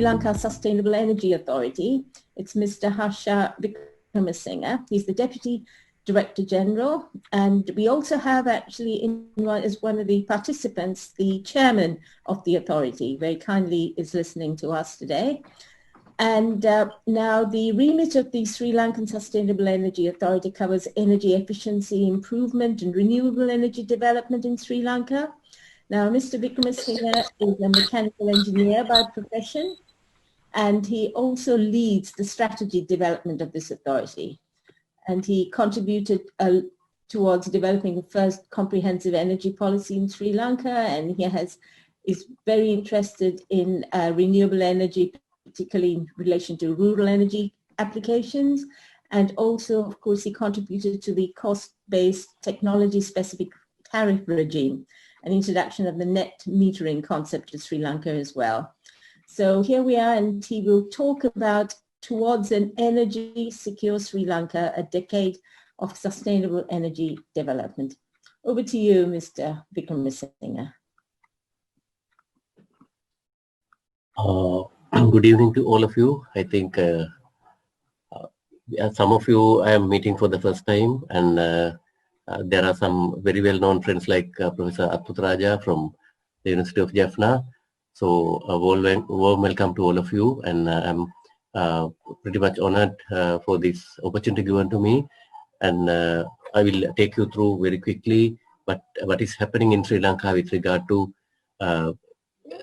Lanka Sustainable Energy Authority. It's Mr. Harsha Wickramasinghe. He's the Deputy Director General, and we also have actually as one of the participants, the Chairman of the authority, very kindly is listening to us today. And now the remit of the Sri Lankan Sustainable Energy Authority covers energy efficiency improvement and renewable energy development in Sri Lanka. Now, Mr. Wickramasinghe is a mechanical engineer by profession, and he also leads the strategy development of this authority. And he contributed towards developing the first comprehensive energy policy in Sri Lanka, and he is very interested in renewable energy, particularly in relation to rural energy applications. And also, of course, he contributed to the cost-based technology-specific tariff regime and introduction of the net metering concept to Sri Lanka as well. So here we are, and he will talk about Towards an Energy Secure Sri Lanka, a decade of sustainable energy development. Over to you, Mr. Wickramasinghe. Good evening to all of you. I think some of you I am meeting for the first time, and there are some very well-known friends like Professor Atputaraja from the University of Jaffna. So a warm welcome to all of you, and I'm pretty much honored for this opportunity given to me. And I will take you through very quickly what is happening in Sri Lanka with regard to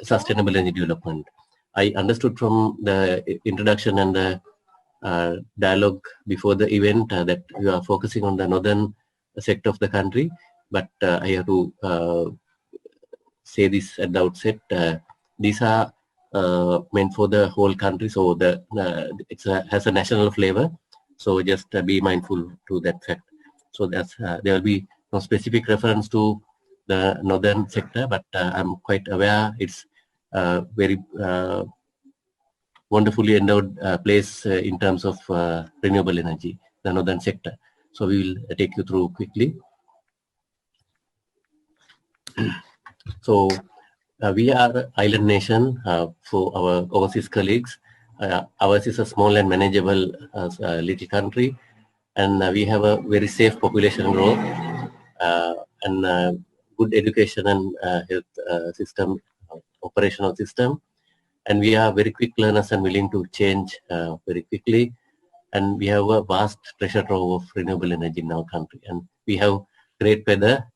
sustainable energy development. I understood from the introduction and the dialogue before the event that you are focusing on the northern sector of the country, but I have to say this at the outset. These are meant for the whole country, so it has a national flavor. So just be mindful to that fact. So that's there will be no specific reference to the northern sector, but I'm quite aware it's very wonderfully endowed place in terms of renewable energy, the northern sector. So we will take you through quickly. So we are an island nation for our overseas colleagues. Ours is a small and manageable little country, and we have a very safe population growth and good education and health system, operational system. And we are very quick learners and willing to change very quickly. And we have a vast treasure trove of renewable energy in our country. And we have great weather.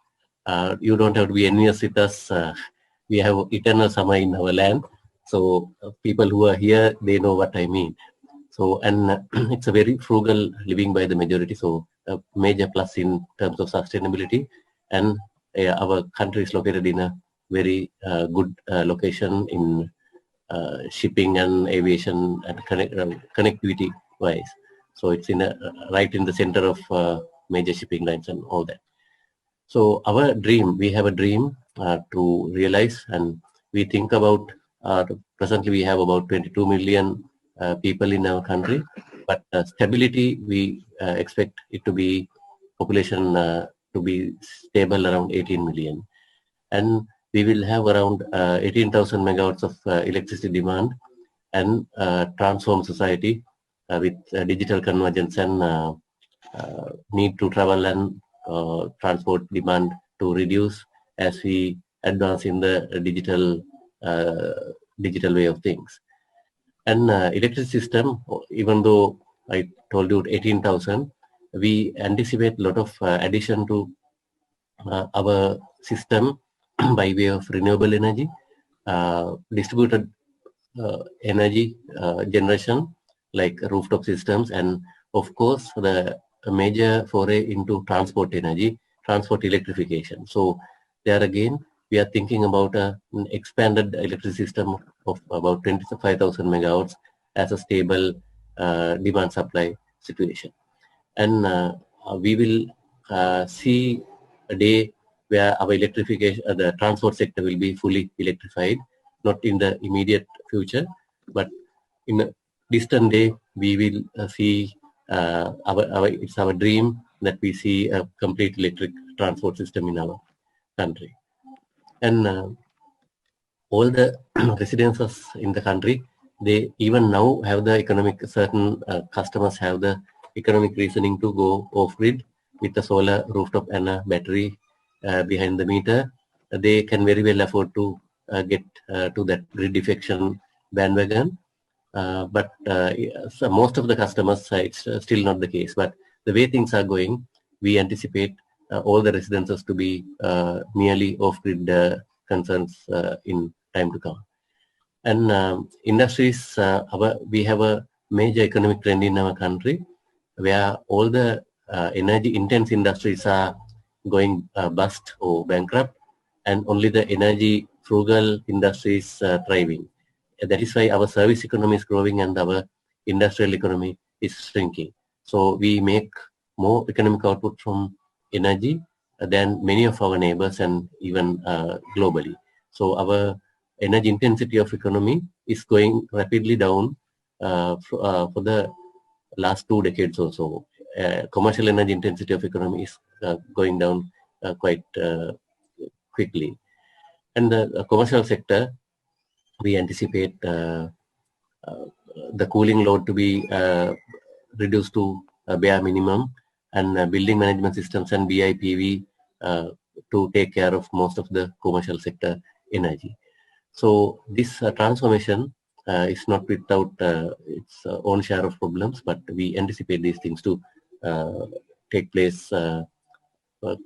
You don't have to be envious with us. We have eternal summer in our land. So people who are here, they know what I mean. So, and it's a very frugal living by the majority. So a major plus in terms of sustainability. And our country is located in a very good location in shipping and aviation and connectivity wise. So it's right in the center of major shipping lines and all that. So our dream, we have a dream to realize, and we think about, presently we have about 22 million people in our country, but stability, we expect it to be, population to be stable around 18 million. And we will have around 18,000 megawatts of electricity demand and transform society with digital convergence and need to travel and transport demand to reduce as we advance in the digital way of things. And electricity system, even though I told you 18,000, we anticipate a lot of addition to our system by way of renewable energy, distributed energy generation like rooftop systems, and of course the major foray into transport energy, transport electrification. So there again, we are thinking about an expanded electricity system of about 25,000 megawatts as a stable demand supply situation. And we will see a day where our electrification, the transport sector will be fully electrified, not in the immediate future, but in a distant day, we will see it's our dream that we see a complete electric transport system in our country. And all the residences in the country they even now have the economic, certain customers have the economic reasoning to go off grid with a solar rooftop and a battery behind the meter. They can very well afford to get to that grid defection bandwagon. So most of the customers, it's still not the case. But the way things are going, we anticipate all the residences to be merely off-grid concerns in time to come. And industries, we have a major economic trend in our country where all the energy intense industries are going bust or bankrupt, and only the energy frugal industries thriving. That is why our service economy is growing and our industrial economy is shrinking. So we make more economic output from energy than many of our neighbors and even globally. So our energy intensity of economy is going rapidly down for the last 2 decades or so. Commercial energy intensity of economy is going down quite quickly. And the commercial sector, we anticipate the cooling load to be reduced to a bare minimum, and building management systems and BIPV to take care of most of the commercial sector energy. So this transformation is not without its own share of problems, but we anticipate these things to take place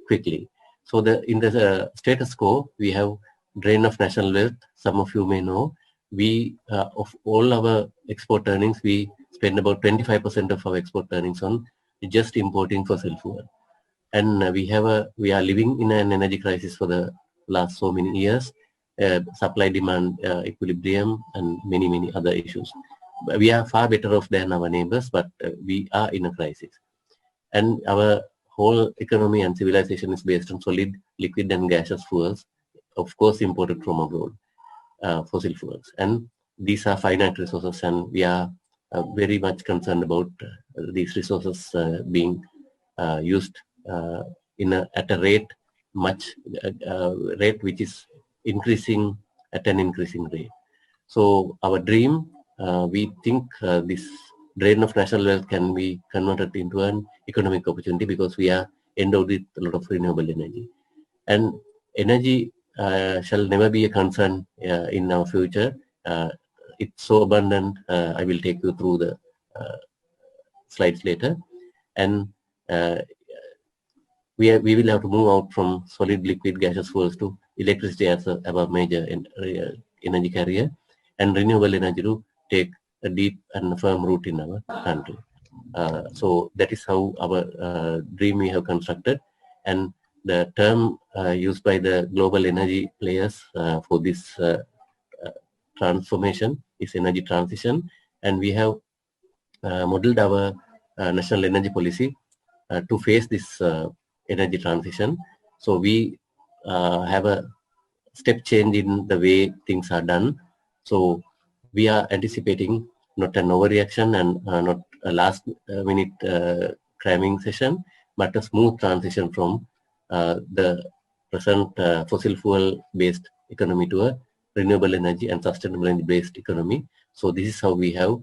quickly. So in the status quo, we have drain of national wealth. Some of you may know, we of all our export earnings, we spend about 25% of our export earnings on just importing fossil fuel. And we are living in an energy crisis for the last so many years, supply demand equilibrium and many other issues. We are far better off than our neighbors, but we are in a crisis. And our whole economy and civilization is based on solid, liquid and gaseous fuels, of course imported from abroad, fossil fuels. And these are finite resources, and we are very much concerned about these resources being used at a rate which is increasing at an increasing rate. So our dream, we think this drain of national wealth can be converted into an economic opportunity because we are endowed with a lot of renewable energy. And energy shall never be a concern in our future. It's so abundant. I will take you through the slides later. And we will have to move out from solid, liquid, gaseous fuels to electricity as our major energy carrier, and renewable energy to take a deep and firm root in our country. So that is how our dream we have constructed, and the term used by the global energy players for this transformation is energy transition, and we have modeled our national energy policy to face this energy transition. So we have a step change in the way things are done. So we are anticipating not an overreaction and not a last minute cramming session, but a smooth transition from the present fossil fuel based economy to a renewable energy and sustainable energy based economy. So this is how we have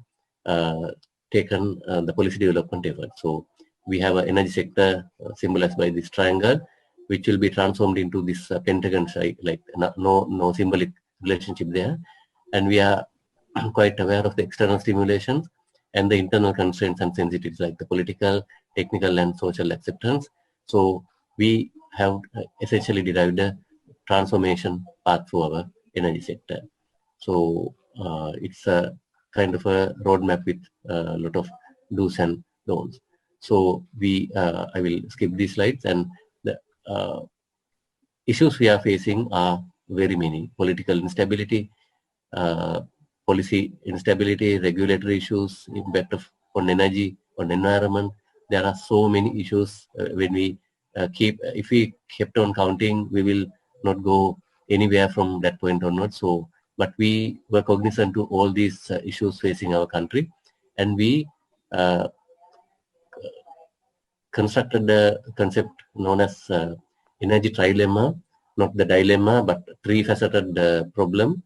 taken the policy development effort. So we have an energy sector symbolized by this triangle, which will be transformed into this pentagon shape, like no symbolic relationship there. And we are quite aware of the external stimulations and the internal constraints and sensitivities, like the political, technical, and social acceptance. So we have essentially derived a transformation path for our energy sector. So it's a kind of a roadmap with a lot of do's and don'ts. So I will skip these slides, and the issues we are facing are very many: political instability, policy instability, regulatory issues, impact on energy, on environment. There are so many issues. When we if we kept on counting, we will not go anywhere from that point onwards. So, but we were cognizant to all these issues facing our country, and we constructed the concept known as energy trilemma, not the dilemma, but three-faceted problem.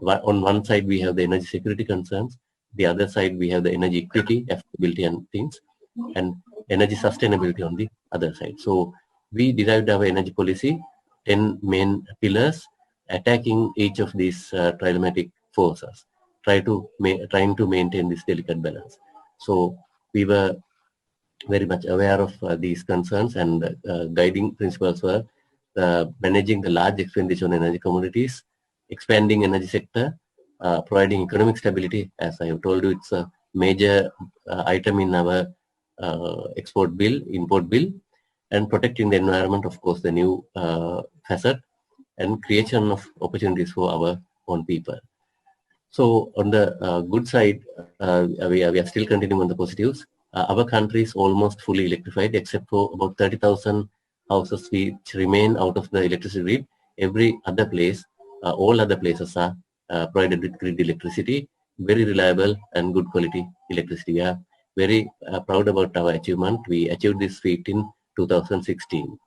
On one side, we have the energy security concerns. The other side, we have the energy equity, affordability and things, and energy sustainability on the other side. So we derived our energy policy, 10 main pillars, attacking each of these trilemmatic forces, trying to maintain this delicate balance. So we were very much aware of these concerns, and guiding principles were managing the large expenditure on energy commodities, expanding energy sector, providing economic stability. As I have told you, it's a major item in our export bill, import bill, and protecting the environment, of course, the new facet, and creation of opportunities for our own people. So on the good side, we are still continuing on the positives. Our country is almost fully electrified, except for about 30,000 houses which remain out of the electricity grid. Every other place, all other places are provided with grid electricity, very reliable and good quality electricity. We are very proud about our achievement. We achieved this feat in 2016.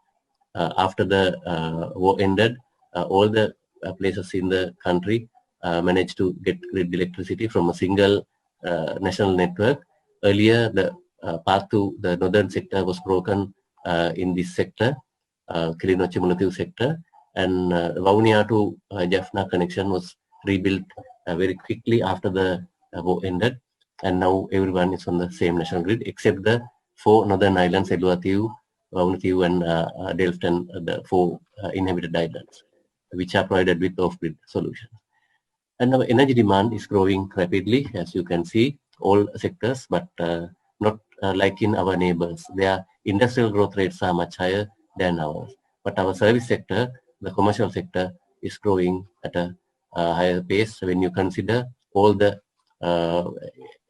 After the war ended, all the places in the country managed to get grid electricity from a single national network. Earlier, the path to the northern sector was broken in this sector, Kilinochchi Mullaitivu sector, and Vaunia to Jaffna connection was rebuilt very quickly after the war ended, and now everyone is on the same national grid except the 4 northern islands, Eluativu, Vaunutivu and Delft, and the 4 inhabited islands, which are provided with off-grid solutions. And our energy demand is growing rapidly, as you can see, all sectors, but not like in our neighbors. Their industrial growth rates are much higher than ours. But our service sector, the commercial sector, is growing at a higher pace when you consider all the,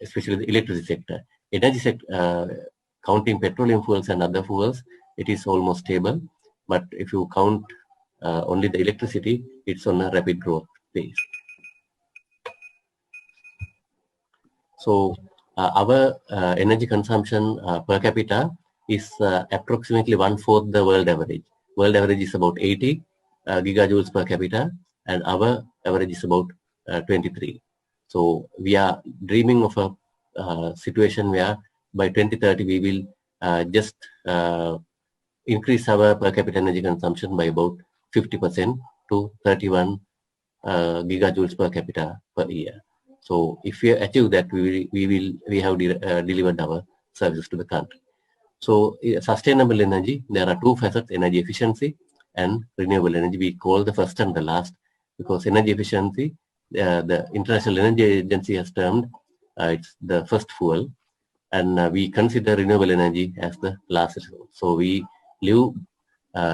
especially the electricity sector. Energy sector, counting petroleum fuels and other fuels, it is almost stable. But if you count only the electricity, it's on a rapid growth pace. So our energy consumption per capita is approximately 1/4 the world average. World average is about 80 gigajoules per capita, and our average is about 23. So we are dreaming of a situation where by 2030 we will just increase our per capita energy consumption by about 50% to 31 gigajoules per capita per year. So if we achieve that, we have delivered our services to the country. So sustainable energy, there are 2 facets: energy efficiency and renewable energy. We call the first and the last because energy efficiency, the International Energy Agency has termed it's the first fuel, and we consider renewable energy as the last. So we live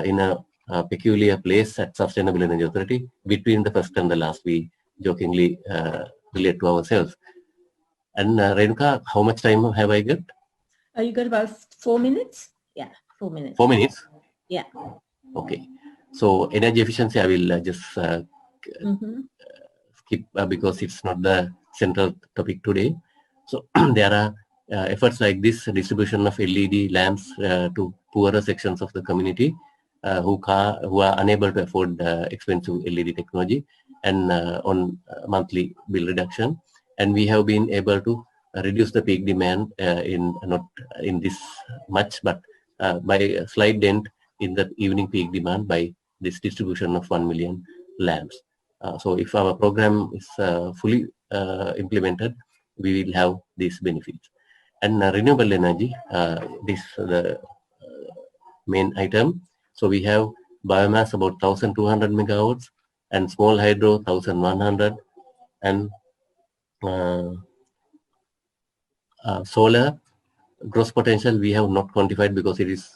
in a peculiar place at Sustainable Energy Authority between the first and the last. We jokingly relate to ourselves. And Renuka, how much time have I got? You got about 4 minutes? Yeah, 4 minutes. 4 minutes? Yeah. Okay. So energy efficiency, I will just skip because it's not the central topic today. So there are efforts like this, distribution of LED lamps to poorer sections of the community who are unable to afford expensive LED technology, and on monthly bill reduction. And we have been able to reduce the peak demand not in this much, but by a slight dent in the evening peak demand by this distribution of 1 million lamps. So if our program is fully implemented, we will have these benefits. And renewable energy, this the main item. So we have biomass about 1,200 megawatts and small hydro 1,100, and solar gross potential we have not quantified because it is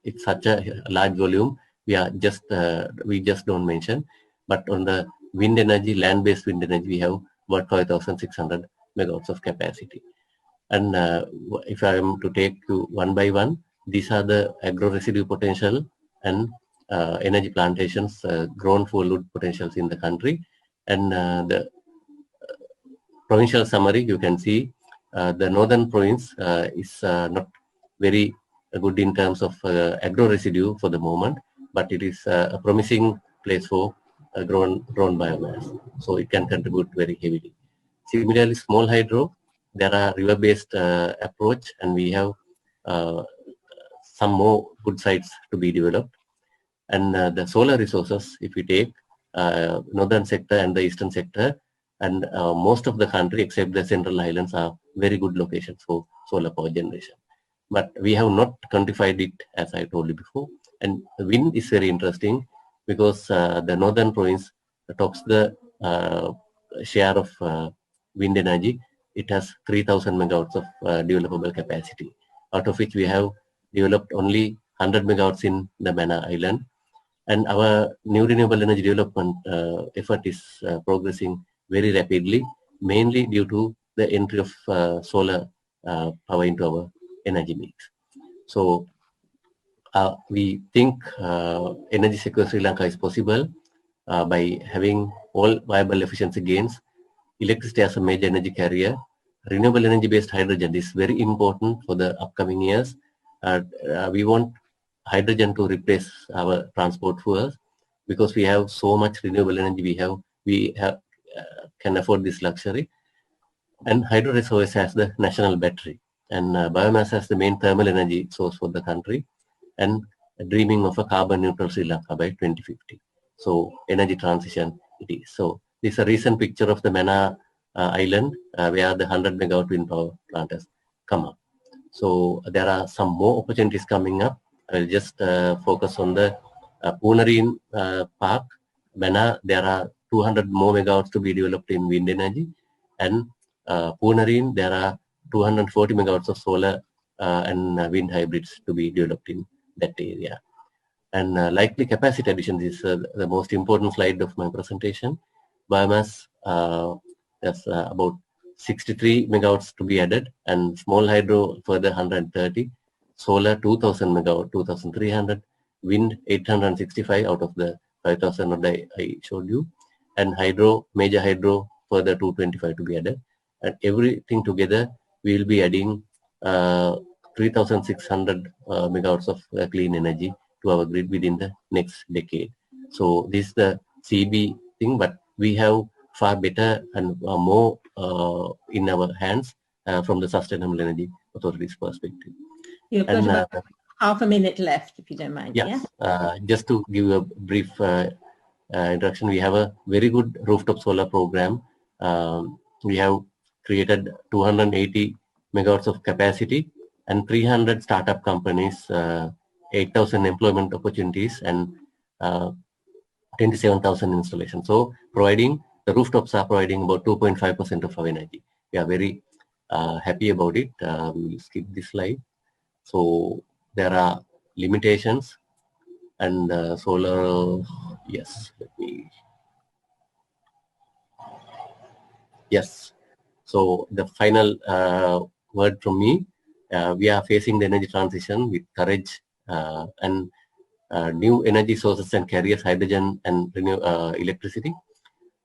it's such a large volume. We just don't mention. But on the wind energy, land-based wind energy, we have about 5,600 megawatts of capacity. And if I am to take you one by one, these are the agro residue potential and energy plantations, grown for wood potentials in the country. And the provincial summary, you can see the northern province is not very good in terms of agro residue for the moment, but it is a promising place for grown biomass, so it can contribute very heavily. Similarly, small hydro, there are river-based approach, and we have some more good sites to be developed. And the solar resources, if we take northern sector and the eastern sector, and most of the country except the central highlands are very good locations for solar power generation. But we have not quantified it, as I told you before. And wind is very interesting because the northern province tops the share of wind energy. It has 3,000 megawatts of developable capacity, out of which we have developed only 100 megawatts in the Mannar Island. And our new renewable energy development effort is progressing very rapidly, mainly due to the entry of solar power into our energy mix. So we think energy secure Sri Lanka is possible by having all viable efficiency gains, electricity as a major energy carrier, renewable energy based hydrogen is very important for the upcoming years. We want hydrogen to replace our transport fuels because we have so much renewable energy. We can afford this luxury. And hydro resource has the national battery, and biomass has the main thermal energy source for the country, and dreaming of a carbon neutral Sri Lanka by 2050. So energy transition it is. So this is a recent picture of the Mannar Island where the 100 megawatt wind power plant has come up. So there are some more opportunities coming up. I'll just focus on the Poonareen Park. Mannar, there are 200 more megawatts to be developed in wind energy, and Poonareen, there are 240 megawatts of solar and wind hybrids to be developed in that area. And likely capacity addition is the most important slide of my presentation. Biomass, there's about 63 megawatts to be added, and small hydro further 130, solar 2000 megawatt, 2300, wind 865 out of the 5000 that I showed you, and hydro, major hydro further 225 to be added. And everything together, we will be adding 3,600 megawatts of clean energy to our grid within the next decade. So this is the CB thing, but we have far better and more in our hands from the Sustainable Energy Authority's perspective. You've got about half a minute left, if you don't mind. Yes, yeah? Just to give a brief introduction, we have a very good rooftop solar program. We have created 280 megawatts of capacity and 300 startup companies, 8,000 employment opportunities, and 27,000 installations. So providing, the rooftops are providing about 2.5% of our energy. We are very happy about it. We'll skip this slide. So there are limitations, and solar, yes, yes. So the final word from me, we are facing the energy transition with courage and new energy sources and carriers, hydrogen and electricity,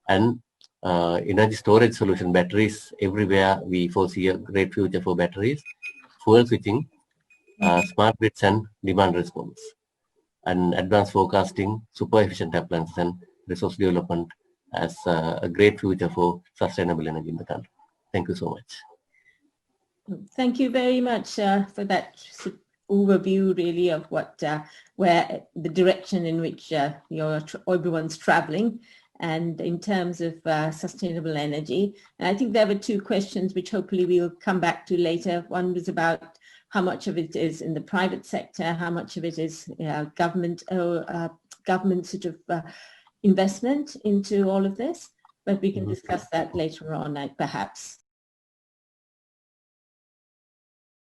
and energy storage solution, batteries everywhere. We foresee a great future for batteries, fuel switching, smart grids and demand response, and advanced forecasting, super efficient appliances, and resource development as a great future for sustainable energy in the country. Thank you so much. Thank you very much for that overview, really, of what where the direction in which everyone's traveling, and in terms of sustainable energy. And I think there were two questions which hopefully we'll come back to later. One was about how much of it is in the private sector, how much of it is government sort of investment into all of this. But we can discuss that later on, perhaps.